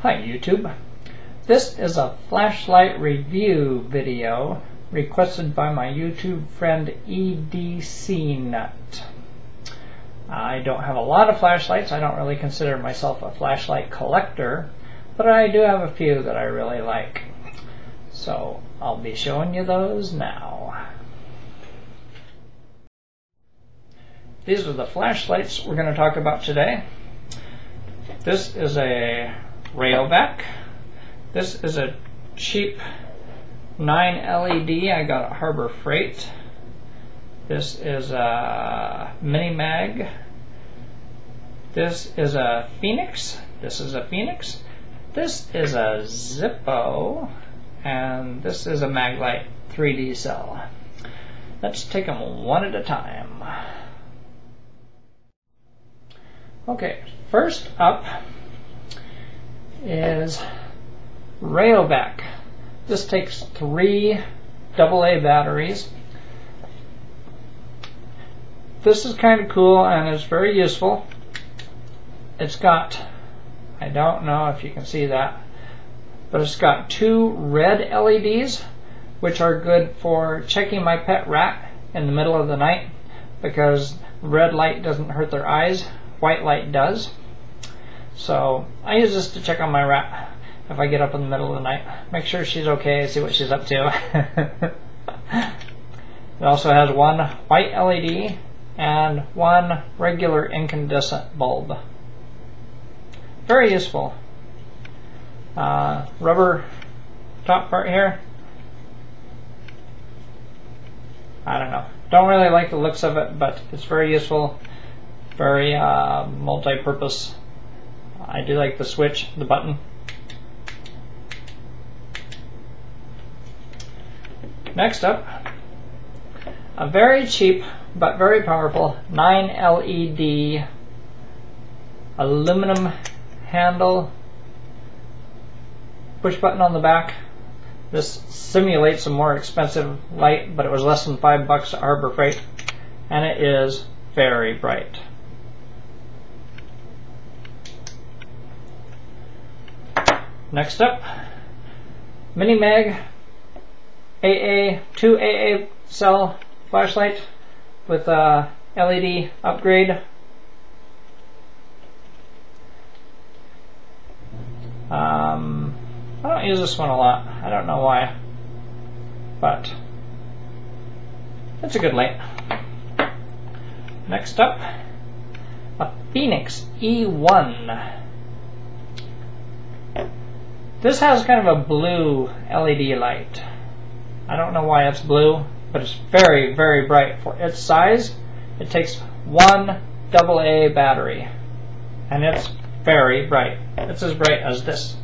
Hi YouTube. This is a flashlight review video requested by my YouTube friend EDC Nut. I don't have a lot of flashlights. I don't really consider myself a flashlight collector, but I do have a few that I really like. So I'll be showing you those now. These are the flashlights we're going to talk about today. This is a Rayovac. This is a cheap 9 LED I got at Harbor Freight. This is a Mini Mag. This is a Phoenix. This is a Phoenix. This is a Zippo. And this is a Maglite 3D cell. Let's take them one at a time. Okay, first up is Rayovac. This takes 3 AA batteries. This is kind of cool and it's very useful. It's got, I don't know if you can see that, but it's got 2 red LEDs, which are good for checking my pet rat in the middle of the night, because red light doesn't hurt their eyes, white light does. So I use this to check on my rat if I get up in the middle of the night, make sure she's okay, see what she's up to. It also has 1 white LED and 1 regular incandescent bulb. Very useful. Rubber top part here. I don't know. Don't really like the looks of it, but it's very useful. Very multi-purpose. I do like the switch, the button. Next up, a very cheap but very powerful 9 LED aluminum handle, push button on the back. This simulates a more expensive light, but it was less than $5 at Harbor Freight, and it is very bright. Next up, Mini Mag AA 2 AA cell flashlight with a LED upgrade. I don't use this one a lot. I don't know why, but it's a good light. Next up, a Phoenix E1. This has kind of a blue LED light. I don't know why it's blue, but it's very, very bright. For its size, it takes 1 AA battery, and it's very bright. It's as bright as this.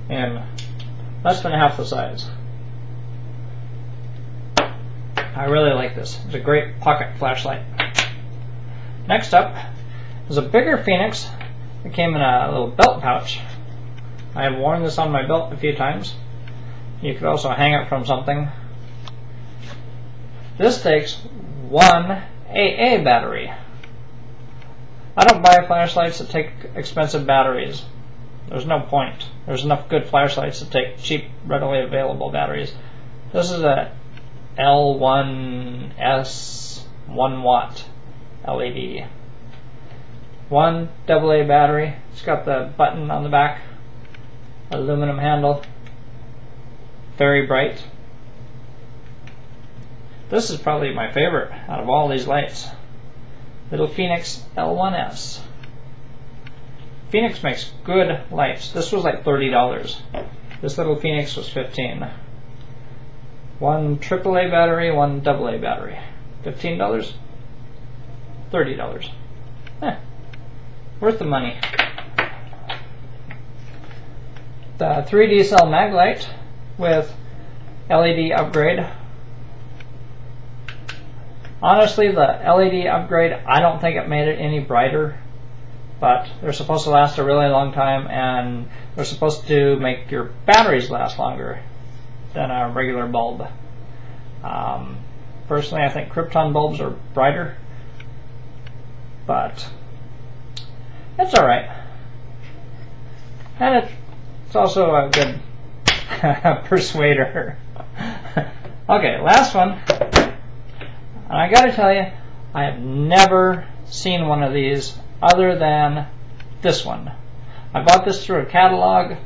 And less than half the size. I really like this. It's a great pocket flashlight. Next up is a bigger Phoenix. It came in a little belt pouch. I have worn this on my belt a few times. You could also hang it from something. This takes 1 AA battery. I don't buy flashlights that take expensive batteries. There's no point. There's enough good flashlights that take cheap, readily available batteries. This is a L1S 1 watt LED. 1 AA battery. It's got the button on the back. Aluminum handle. Very bright. This is probably my favorite out of all these lights. Little Phoenix L1S. Phoenix makes good lights. This was like $30. This little Phoenix was $15. 1 AAA battery, 1 AA battery. $15? $30. Worth the money. The 3D cell Maglite with LED upgrade. Honestly, the LED upgrade, I don't think it made it any brighter, but they're supposed to last a really long time, and they're supposed to make your batteries last longer than a regular bulb. Personally, I think krypton bulbs are brighter, but it's alright. And it's also a good persuader. Okay, last one. And I gotta tell you, I have never seen one of these other than this one. I bought this through a catalog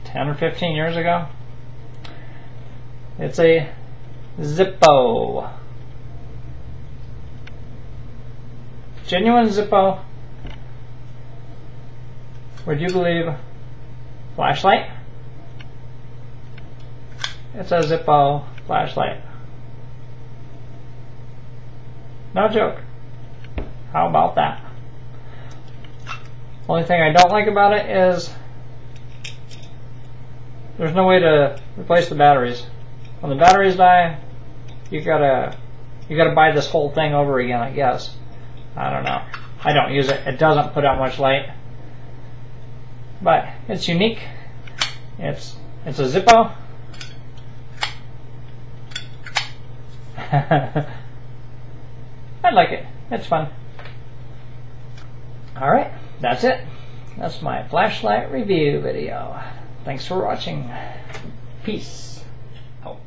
10 or 15 years ago. It's a Zippo. Genuine Zippo. Would you believe flashlight? It's a Zippo flashlight. No joke. How about that? Only thing I don't like about it is there's no way to replace the batteries. When the batteries die, you gotta buy this whole thing over again, I guess. I don't know. I don't use it. It doesn't put out much light. But it's unique. It's a Zippo. I like it. It's fun. Alright, that's it. That's my flashlight review video. Thanks for watching. Peace out.